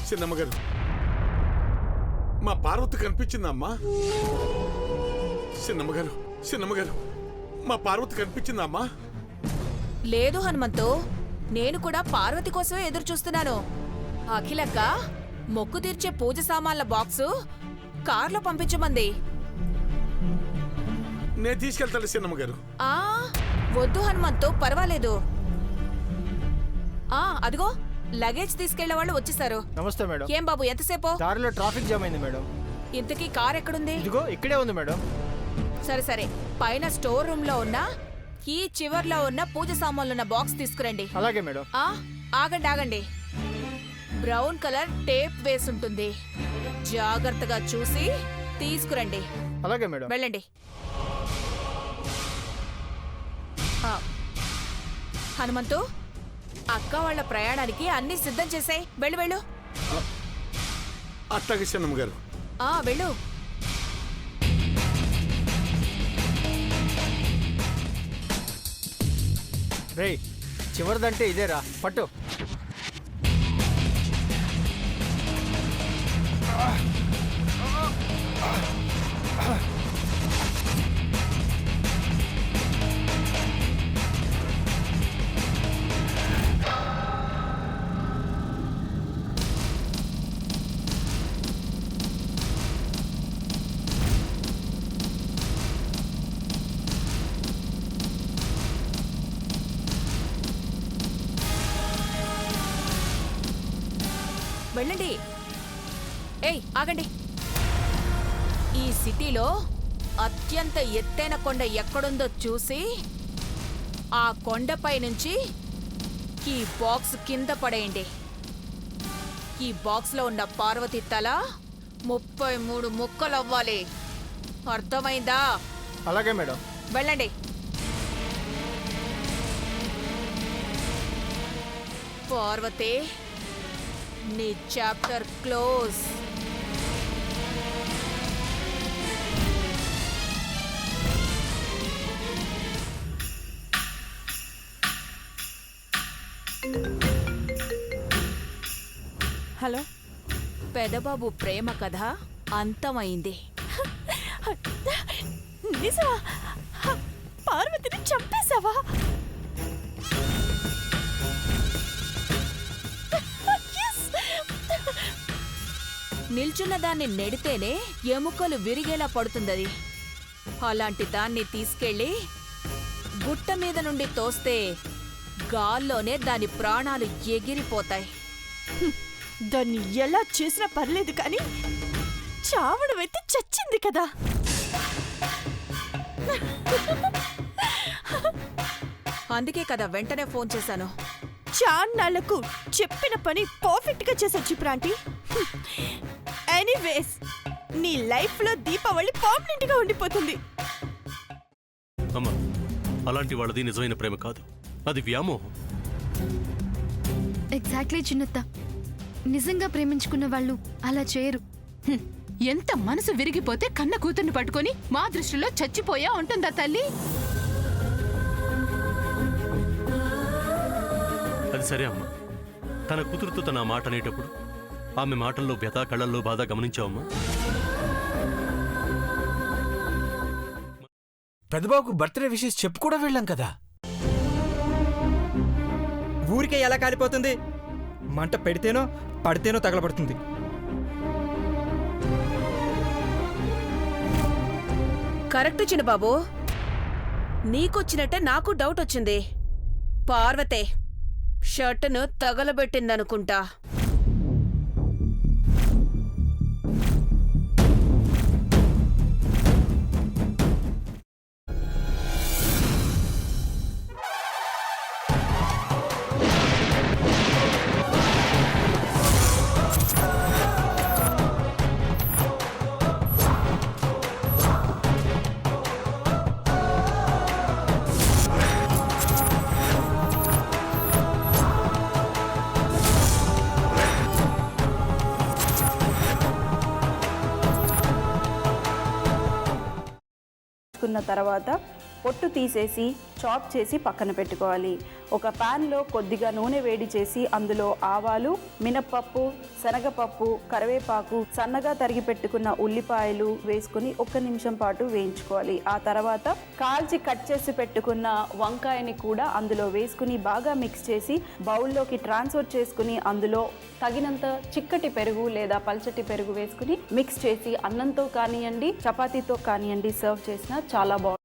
చిన్నమ్మగారు, మా పార్వతి కనిపించిందమ్మా. చిన్నమ్మగారు, చిన్నమ్మగారు, మా పార్వతి కనిపించిందమ్మా. లేదు హనుమంతు, నేను కూడా పార్వతి కోసమే ఎదురు చూస్తున్నాను. అఖిలక్క మొక్కు తీర్చే పూజ సామాన్ల బాక్సు కార్లో పంపించమంది. నేను తీసుకెళ్తాను చిన్నమ్మగారు. వద్దు హనుమంతు, పర్వాలేదు. అదిగో లగేజ్ తీసుకెళ్లే వాళ్ళు వచ్చేసారు. నమస్తే మేడం. ఏం బాబు, ఎంతసేపు? దారిలో ట్రాఫిక్ జామ్ అయింది మేడం. ఇంతకీ కార్ ఎక్కడుంది? ఇదిగో ఇక్కడే ఉంది మేడం. సరే సరే, పైన స్టోర్ రూమ్ లో ఉన్న ఈ చివర్లో ఉన్న పూజ సామాన్లున్న బాక్స్ తీసుకురండి. అలాగే మేడం. ఆగండి ఆగండి, బ్రౌన్ కలర్ టేప్ వేసుంటుంది, జాగ్రత్తగా చూసి తీసుకురండి. అలాగే మేడం. వెళ్ళండి. హనుమంతు, అక్క వాళ్ళ ప్రయాణానికి అన్ని సిద్ధం చేసాయి. వెళ్ళు వెళ్ళు. అట్లాగే చిన్నమ్మగారు. వెళ్ళు. రే, చివరిదంటే ఇదేరా, పట్టు. వెళ్ళండి. ఏయ్, ఆగండి. ఈ సిటీలో అత్యంత ఎత్తైన కొండ ఎక్కడుందో చూసి ఆ కొండపై నుంచి ఈ బాక్స్ కింద పడేయండి. ఈ బాక్స్లో ఉన్న పార్వతి తల 33 ముక్కలవ్వాలి. అర్థమైందా? అలాగే మేడం. వెళ్ళండి. పార్వతి, నీ చాప్టర్ క్లోజ్. హలో, పెదబాబు ప్రేమ కథ అంతమైంది. నిజమా? పార్వతిని చంపేశావా? నిల్చున్న దాన్ని నెడితేనే ఎముకలు విరిగేలా పడుతుందది. అలాంటి దాన్ని తీసుకెళ్ళి గుట్ట మీద నుండి తోస్తే గాల్లోనే దాని ప్రాణాలు ఎగిరిపోతాయి. దాన్ని ఎలా చేసినా పర్లేదు, కానీ చావడమైతే చచ్చింది కదా. అందుకే కదా వెంటనే ఫోన్ చేశాను. చాన్నాళ్లకు చెప్పిన పని పర్ఫెక్ట్ గా చేసొచ్చి ప్రాంటి. ఎనీవేస్, నీ లైఫ్ లో దీపావళి పర్మనెంట్ గా ఉండిపోతుంది. అమ్మా, అలాంటి వాళ్ళది నిజమైన ప్రేమ కాదు, అది వ్యామోహం. ఎగ్జాక్ట్లీ చిన్నత్త, నిజంగా ప్రేమించుకున్న వాళ్ళు అలా చేయరు. ఎంత మనసు విరిగిపోతే కన్న కూతుర్ని పట్టుకొని మా దృష్టిలో చచ్చిపోయా ఉంటుందా తల్లి? అది సరే అమ్మా, తన కూతురుతో తన మాట అనేటప్పుడు ఆమె మాటల్లో వ్యథ, కళ్ళల్లో బాధ గమనించావమ్మా? పెద్దబాబుకు బర్త్డే విషెస్ చెప్పు కూడా వెళ్ళాం కదా. ఊరికే ఎలా కాలిపోతుంది? మంట పెడితేనో పడితేనో తగలబడుతుంది. కరెక్ట్ చిన్నబాబు, నీకొచ్చినట్టే నాకు డౌట్ వచ్చింది. పార్వతే షర్టును తగలబెట్టిందనుకుంటా. కున్న తర్వాత పొట్టు తీసేసి చాప్ చేసి పక్కన పెట్టుకోవాలి. ఒక ప్యాన్లో కొద్దిగా నూనె వేడి చేసి అందులో ఆవాలు, మినప్పప్పు, శనగపప్పు, కరివేపాకు, సన్నగా తరిగి పెట్టుకున్న ఉల్లిపాయలు వేసుకుని 1 నిమిషం పాటు వేయించుకోవాలి. ఆ తర్వాత కాల్చి కట్ చేసి పెట్టుకున్న వంకాయని కూడా అందులో వేసుకుని బాగా మిక్స్ చేసి బౌల్లోకి ట్రాన్స్ఫర్ చేసుకుని అందులో తగినంత చిక్కటి పెరుగు లేదా పల్చటి పెరుగు వేసుకుని మిక్స్ చేసి అన్నంతో కానివ్వండి, చపాతీతో కానివ్వండి సర్వ్ చేసినా చాలా బాగుంటుంది.